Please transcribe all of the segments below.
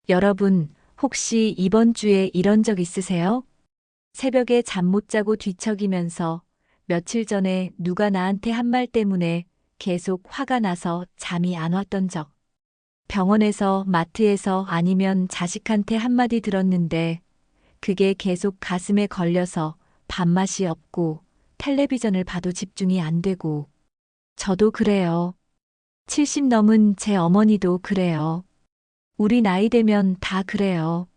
여러분, 혹시 이번 주에 이런 적 있으세요? 새벽에 잠 못 자고 뒤척이면서 며칠 전에 누가 나한테 한 말 때문에 계속 화가 나서 잠이 안 왔던 적. 병원에서, 마트에서 아니면 자식한테 한마디 들었는데 그게 계속 가슴에 걸려서 밥맛이 없고 텔레비전을 봐도 집중이 안 되고. 저도 그래요. 70 넘은 제 어머니도 그래요. 우리 나이 되면 다 그래요.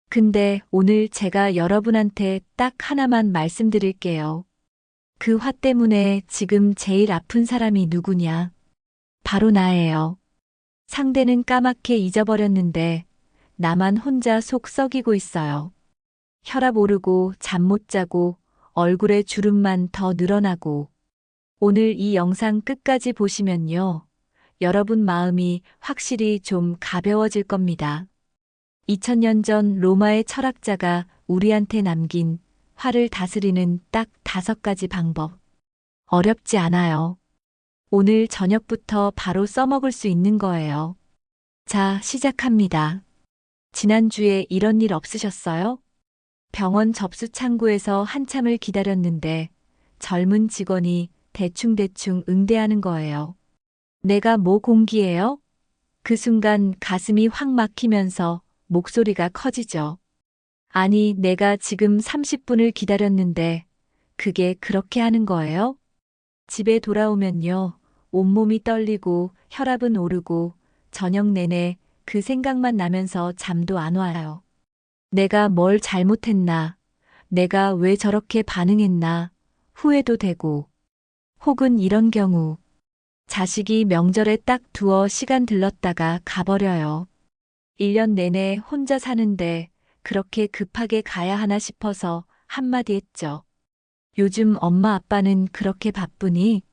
근데 오늘 제가 여러분한테 딱 하나만 말씀드릴게요. 그 화 때문에 지금 제일 아픈 사람이 누구냐? 바로 나예요. 상대는 까맣게 잊어버렸는데 나만 혼자 속 썩이고 있어요. 혈압 오르고 잠 못 자고 얼굴에 주름만 더 늘어나고. 오늘 이 영상 끝까지 보시면요. 여러분 마음이 확실히 좀 가벼워질 겁니다. 2000년 전 로마의 철학자가 우리한테 남긴 화를 다스리는 딱 5가지 방법. 어렵지 않아요. 오늘 저녁부터 바로 써먹을 수 있는 거예요. 자, 시작합니다. 지난주에 이런 일 없으셨어요? 병원 접수 창구에서 한참을 기다렸는데 젊은 직원이 대충대충 응대하는 거예요. 내가 뭐 공기예요? 그 순간 가슴이 확 막히면서 목소리가 커지죠. 아니, 내가 지금 30분을 기다렸는데 그게 그렇게 하는 거예요? 집에 돌아오면요. 온몸이 떨리고 혈압은 오르고 저녁 내내 그 생각만 나면서 잠도 안 와요. 내가 뭘 잘못했나? 내가 왜 저렇게 반응했나? 후회도 되고. 혹은 이런 경우. 자식이 명절에 딱 두어 시간 들렀다가 가버려요. 1년 내내 혼자 사는데 그렇게 급하게 가야 하나 싶어서 한마디 했죠. 요즘 엄마 아빠는 그렇게 바쁘니?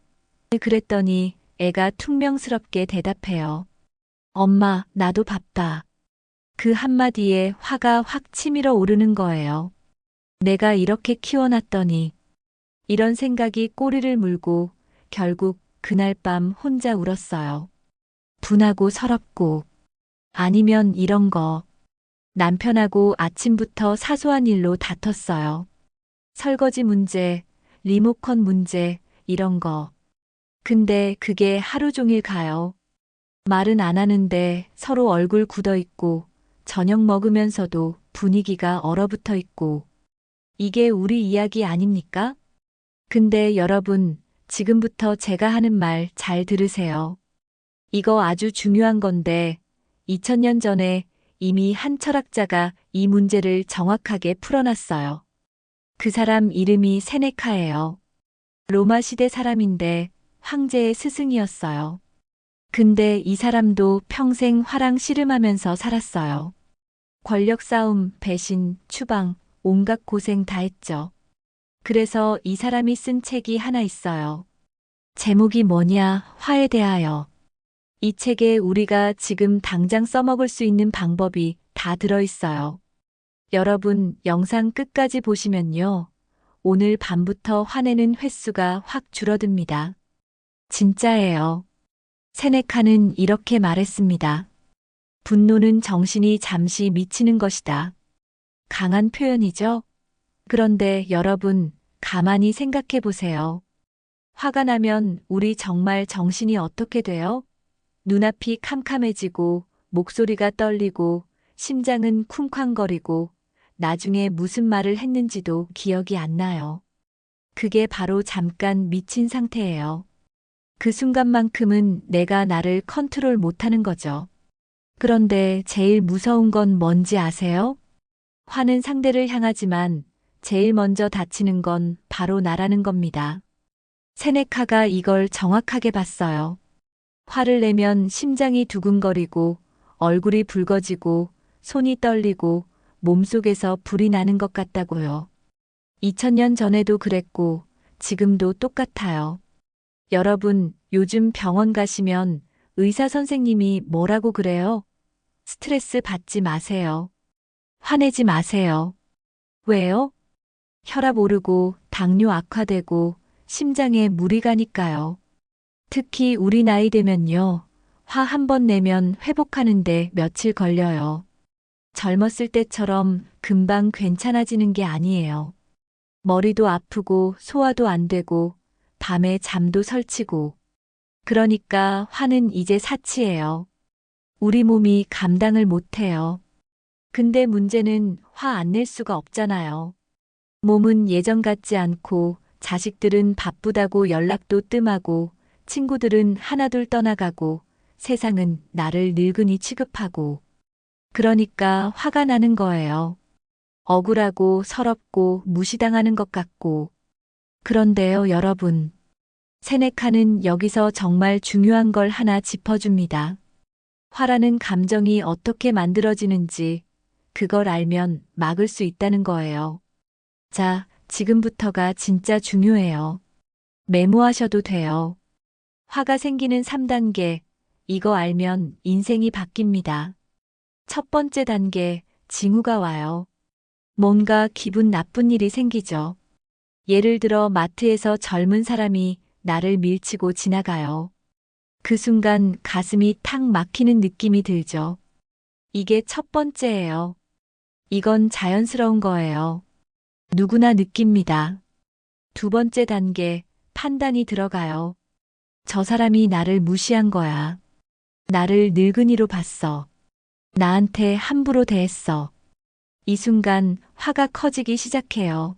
그랬더니 애가 퉁명스럽게 대답해요. 엄마, 나도 바빠. 그 한마디에 화가 확 치밀어 오르는 거예요. 내가 이렇게 키워놨더니. 이런 생각이 꼬리를 물고 결국 그날 밤 혼자 울었어요. 분하고 서럽고. 아니면 이런 거. 남편하고 아침부터 사소한 일로 다퉜어요. 설거지 문제, 리모컨 문제, 이런 거. 근데 그게 하루 종일 가요. 말은 안 하는데 서로 얼굴 굳어 있고, 저녁 먹으면서도 분위기가 얼어붙어 있고. 이게 우리 이야기 아닙니까? 근데 여러분, 지금부터 제가 하는 말 잘 들으세요. 이거 아주 중요한 건데, 2000년 전에 이미 한 철학자가 이 문제를 정확하게 풀어놨어요. 그 사람 이름이 세네카예요. 로마 시대 사람인데 황제의 스승이었어요. 근데 이 사람도 평생 화랑 씨름하면서 살았어요. 권력 싸움, 배신, 추방, 온갖 고생 다 했죠. 그래서 이 사람이 쓴 책이 하나 있어요. 제목이 뭐냐? 화에 대하여. 이 책에 우리가 지금 당장 써먹을 수 있는 방법이 다 들어있어요. 여러분, 영상 끝까지 보시면요. 오늘 밤부터 화내는 횟수가 확 줄어듭니다. 진짜예요. 세네카는 이렇게 말했습니다. 분노는 정신이 잠시 미치는 것이다. 강한 표현이죠? 그런데 여러분, 가만히 생각해 보세요. 화가 나면 우리 정말 정신이 어떻게 돼요? 눈앞이 캄캄해지고, 목소리가 떨리고, 심장은 쿵쾅거리고, 나중에 무슨 말을 했는지도 기억이 안 나요. 그게 바로 잠깐 미친 상태예요. 그 순간만큼은 내가 나를 컨트롤 못하는 거죠. 그런데 제일 무서운 건 뭔지 아세요? 화는 상대를 향하지만 제일 먼저 다치는 건 바로 나라는 겁니다. 세네카가 이걸 정확하게 봤어요. 화를 내면 심장이 두근거리고 얼굴이 붉어지고 손이 떨리고 몸속에서 불이 나는 것 같다고요. 2000년 전에도 그랬고 지금도 똑같아요. 여러분, 요즘 병원 가시면 의사 선생님이 뭐라고 그래요? 스트레스 받지 마세요. 화내지 마세요. 왜요? 혈압 오르고 당뇨 악화되고 심장에 무리 가니까요. 특히 우리 나이 되면요. 화 한 번 내면 회복하는데 며칠 걸려요. 젊었을 때처럼 금방 괜찮아지는 게 아니에요. 머리도 아프고 소화도 안 되고 밤에 잠도 설치고. 그러니까 화는 이제 사치예요. 우리 몸이 감당을 못해요. 근데 문제는 화 안 낼 수가 없잖아요. 몸은 예전 같지 않고 자식들은 바쁘다고 연락도 뜸하고 친구들은 하나둘 떠나가고 세상은 나를 늙은이 취급하고. 그러니까 화가 나는 거예요. 억울하고 서럽고 무시당하는 것 같고. 그런데요, 여러분. 세네카는 여기서 정말 중요한 걸 하나 짚어줍니다. 화라는 감정이 어떻게 만들어지는지 그걸 알면 막을 수 있다는 거예요. 자, 지금부터가 진짜 중요해요. 메모하셔도 돼요. 화가 생기는 3단계. 이거 알면 인생이 바뀝니다. 첫 번째 단계, 징후가 와요. 뭔가 기분 나쁜 일이 생기죠. 예를 들어 마트에서 젊은 사람이 나를 밀치고 지나가요. 그 순간 가슴이 탁 막히는 느낌이 들죠. 이게 첫 번째예요. 이건 자연스러운 거예요. 누구나 느낍니다. 두 번째 단계, 판단이 들어가요. 저 사람이 나를 무시한 거야. 나를 늙은이로 봤어. 나한테 함부로 대했어. 이 순간 화가 커지기 시작해요.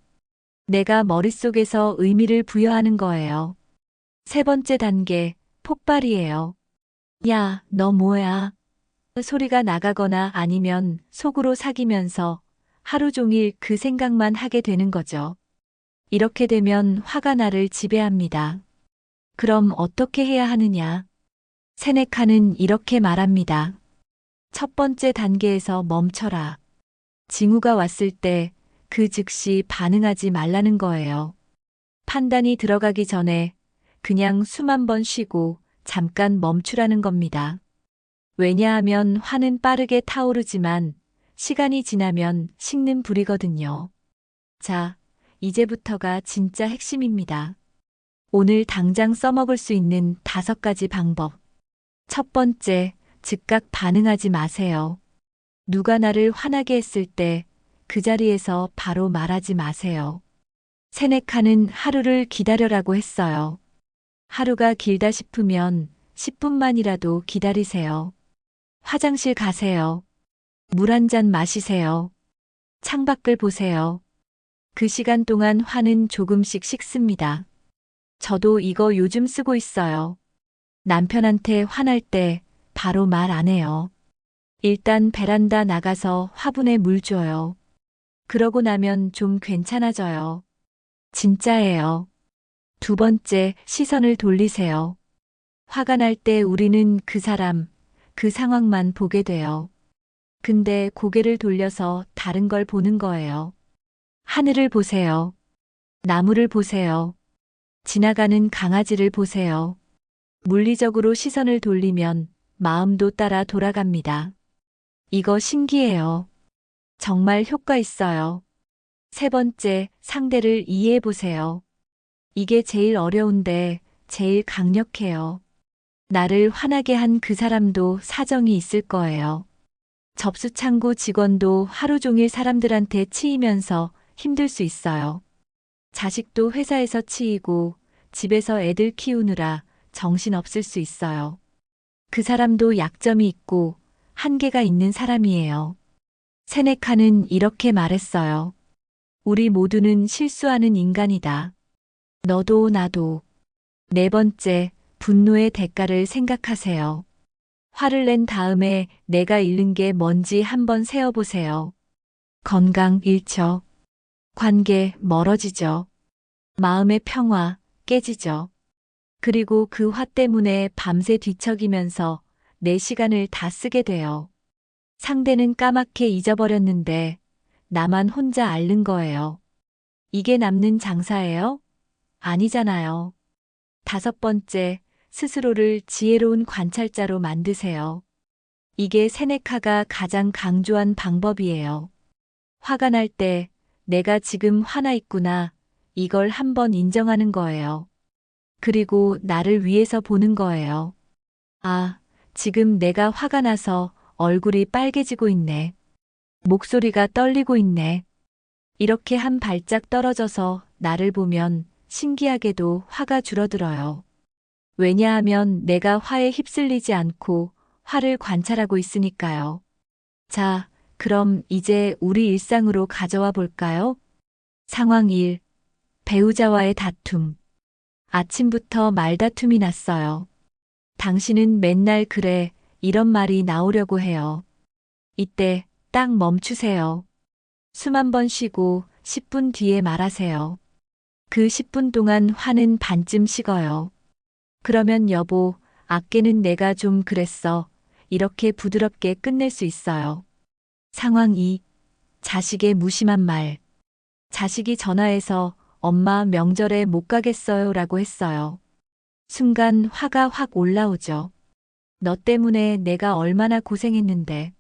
내가 머릿속에서 의미를 부여하는 거예요. 세 번째 단계, 폭발이에요. 야, 너 뭐야? 소리가 나가거나 아니면 속으로 사귀면서 하루 종일 그 생각만 하게 되는 거죠. 이렇게 되면 화가 나를 지배합니다. 그럼 어떻게 해야 하느냐? 세네카는 이렇게 말합니다. 첫 번째 단계에서 멈춰라. 징후가 왔을 때 그 즉시 반응하지 말라는 거예요. 판단이 들어가기 전에 그냥 숨 한 번 쉬고 잠깐 멈추라는 겁니다. 왜냐하면 화는 빠르게 타오르지만 시간이 지나면 식는 불이거든요. 자, 이제부터가 진짜 핵심입니다. 오늘 당장 써먹을 수 있는 5가지 방법. 첫 번째, 즉각 반응하지 마세요. 누가 나를 화나게 했을 때 그 자리에서 바로 말하지 마세요. 세네카는 하루를 기다려라고 했어요. 하루가 길다 싶으면 10분만이라도 기다리세요. 화장실 가세요. 물 한 잔 마시세요. 창밖을 보세요. 그 시간 동안 화는 조금씩 식습니다. 저도 이거 요즘 쓰고 있어요. 남편한테 화날 때 바로 말 안 해요. 일단 베란다 나가서 화분에 물 줘요. 그러고 나면 좀 괜찮아져요. 진짜예요. 두 번째, 시선을 돌리세요. 화가 날 때 우리는 그 사람, 그 상황만 보게 돼요. 근데 고개를 돌려서 다른 걸 보는 거예요. 하늘을 보세요. 나무를 보세요. 지나가는 강아지를 보세요. 물리적으로 시선을 돌리면 마음도 따라 돌아갑니다. 이거 신기해요. 정말 효과 있어요. 세 번째, 상대를 이해해 보세요. 이게 제일 어려운데 제일 강력해요. 나를 화나게 한 그 사람도 사정이 있을 거예요. 접수창구 직원도 하루 종일 사람들한테 치이면서 힘들 수 있어요. 자식도 회사에서 치이고 집에서 애들 키우느라 정신 없을 수 있어요. 그 사람도 약점이 있고 한계가 있는 사람이에요. 세네카는 이렇게 말했어요. 우리 모두는 실수하는 인간이다. 너도 나도. 네 번째, 분노의 대가를 생각하세요. 화를 낸 다음에 내가 잃는 게 뭔지 한번 세어보세요. 건강 잃죠. 관계 멀어지죠. 마음의 평화 깨지죠. 그리고 그 화 때문에 밤새 뒤척이면서 내 시간을 다 쓰게 돼요. 상대는 까맣게 잊어버렸는데 나만 혼자 앓는 거예요. 이게 남는 장사예요? 아니잖아요. 다섯 번째, 스스로를 지혜로운 관찰자로 만드세요. 이게 세네카가 가장 강조한 방법이에요. 화가 날 때 내가 지금 화나 있구나. 이걸 한번 인정하는 거예요. 그리고 나를 위해서 보는 거예요. 아, 지금 내가 화가 나서 얼굴이 빨개지고 있네. 목소리가 떨리고 있네. 이렇게 한 발짝 떨어져서 나를 보면 신기하게도 화가 줄어들어요. 왜냐하면 내가 화에 휩쓸리지 않고 화를 관찰하고 있으니까요. 자, 그럼 이제 우리 일상으로 가져와 볼까요? 상황 1. 배우자와의 다툼. 아침부터 말다툼이 났어요. 당신은 맨날 그래, 이런 말이 나오려고 해요. 이때 딱 멈추세요. 숨 한 번 쉬고 10분 뒤에 말하세요. 그 10분 동안 화는 반쯤 식어요. 그러면 여보, 아께는 내가 좀 그랬어. 이렇게 부드럽게 끝낼 수 있어요. 상황 2. 자식의 무심한 말. 자식이 전화해서 엄마 명절에 못 가겠어요 라고 했어요. 순간 화가 확 올라오죠. 너 때문에 내가 얼마나 고생했는데.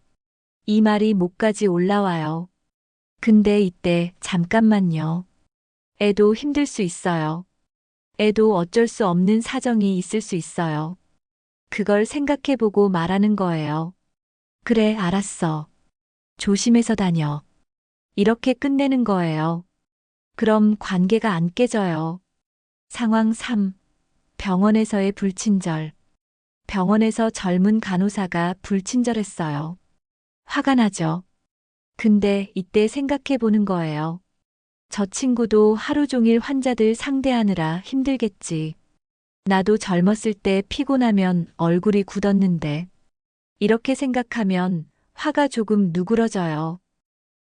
이 말이 목까지 올라와요. 근데 이때 잠깐만요. 애도 힘들 수 있어요. 애도 어쩔 수 없는 사정이 있을 수 있어요. 그걸 생각해보고 말하는 거예요. 그래, 알았어. 조심해서 다녀. 이렇게 끝내는 거예요. 그럼 관계가 안 깨져요. 상황 3. 병원에서의 불친절. 병원에서 젊은 간호사가 불친절했어요. 화가 나죠. 근데 이때 생각해 보는 거예요. 저 친구도 하루 종일 환자들 상대하느라 힘들겠지. 나도 젊었을 때 피곤하면 얼굴이 굳었는데. 이렇게 생각하면 화가 조금 누그러져요.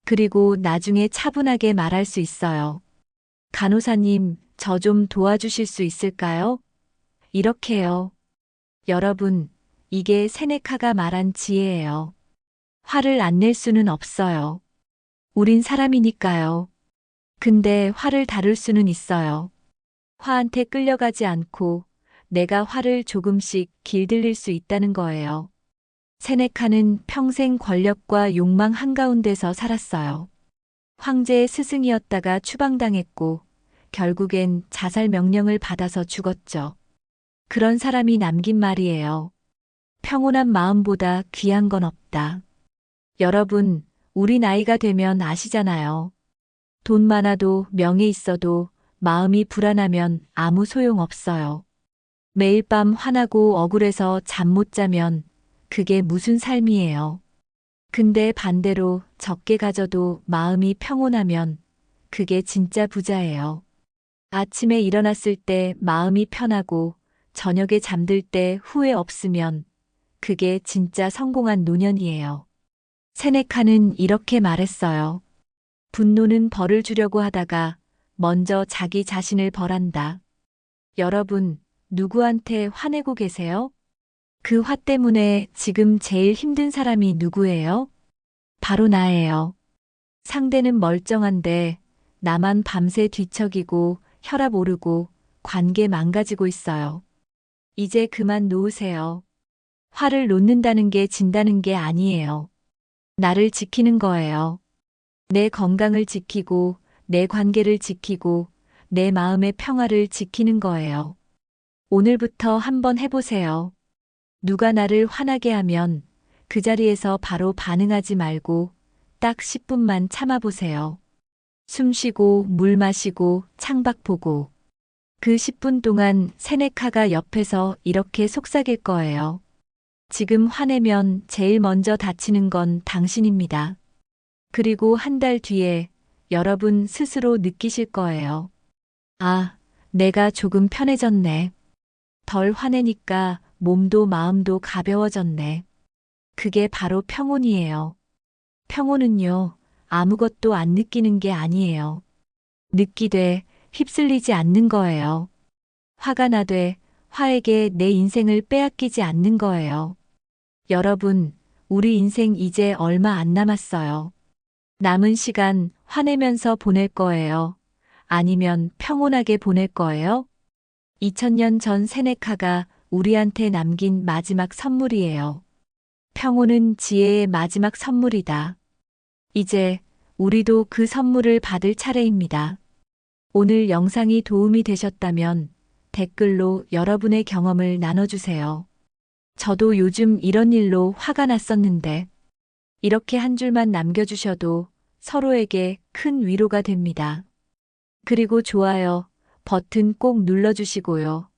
그리고 나중에 차분하게 말할 수 있어요. 간호사님, 저 좀 도와주실 수 있을까요? 이렇게요. 여러분, 이게 세네카가 말한 지혜예요. 화를 안 낼 수는 없어요. 우린 사람이니까요. 근데 화를 다룰 수는 있어요. 화한테 끌려가지 않고 내가 화를 조금씩 길들일 수 있다는 거예요. 세네카는 평생 권력과 욕망 한가운데서 살았어요. 황제의 스승이었다가 추방당했고 결국엔 자살 명령을 받아서 죽었죠. 그런 사람이 남긴 말이에요. 평온한 마음보다 귀한 건 없다. 여러분, 우리 나이가 되면 아시잖아요. 돈 많아도 명예 있어도 마음이 불안하면 아무 소용 없어요. 매일 밤 화나고 억울해서 잠 못 자면 그게 무슨 삶이에요. 근데 반대로 적게 가져도 마음이 평온하면 그게 진짜 부자예요. 아침에 일어났을 때 마음이 편하고 저녁에 잠들 때 후회 없으면 그게 진짜 성공한 노년이에요. 세네카는 이렇게 말했어요. 분노는 벌을 주려고 하다가 먼저 자기 자신을 벌한다. 여러분, 누구한테 화내고 계세요? 그 화 때문에 지금 제일 힘든 사람이 누구예요? 바로 나예요. 상대는 멀쩡한데 나만 밤새 뒤척이고 혈압 오르고 관계 망가지고 있어요. 이제 그만 놓으세요. 화를 놓는다는 게 진다는 게 아니에요. 나를 지키는 거예요. 내 건강을 지키고 내 관계를 지키고 내 마음의 평화를 지키는 거예요. 오늘부터 한번 해보세요. 누가 나를 화나게 하면 그 자리에서 바로 반응하지 말고 딱 10분만 참아보세요. 숨 쉬고 물 마시고 창밖 보고 그 10분 동안 세네카가 옆에서 이렇게 속삭일 거예요. 지금 화내면 제일 먼저 다치는 건 당신입니다. 그리고 한 달 뒤에 여러분 스스로 느끼실 거예요. 아, 내가 조금 편해졌네. 덜 화내니까 몸도 마음도 가벼워졌네. 그게 바로 평온이에요. 평온은요, 아무것도 안 느끼는 게 아니에요. 느끼되 휩쓸리지 않는 거예요. 화가 나되 화에게 내 인생을 빼앗기지 않는 거예요. 여러분, 우리 인생 이제 얼마 안 남았어요. 남은 시간 화내면서 보낼 거예요. 아니면 평온하게 보낼 거예요? 2000년 전 세네카가 우리한테 남긴 마지막 선물이에요. 평온은 지혜의 마지막 선물이다. 이제 우리도 그 선물을 받을 차례입니다. 오늘 영상이 도움이 되셨다면 댓글로 여러분의 경험을 나눠주세요. 저도 요즘 이런 일로 화가 났었는데 이렇게 한 줄만 남겨주셔도 서로에게 큰 위로가 됩니다. 그리고 좋아요 버튼 꼭 눌러주시고요.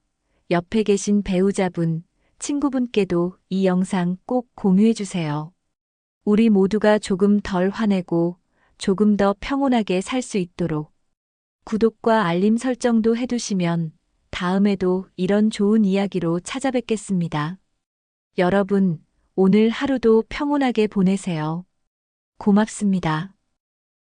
옆에 계신 배우자분, 친구분께도 이 영상 꼭 공유해주세요. 우리 모두가 조금 덜 화내고 조금 더 평온하게 살 수 있도록 구독과 알림 설정도 해두시면 다음에도 이런 좋은 이야기로 찾아뵙겠습니다. 여러분, 오늘 하루도 평온하게 보내세요. 고맙습니다.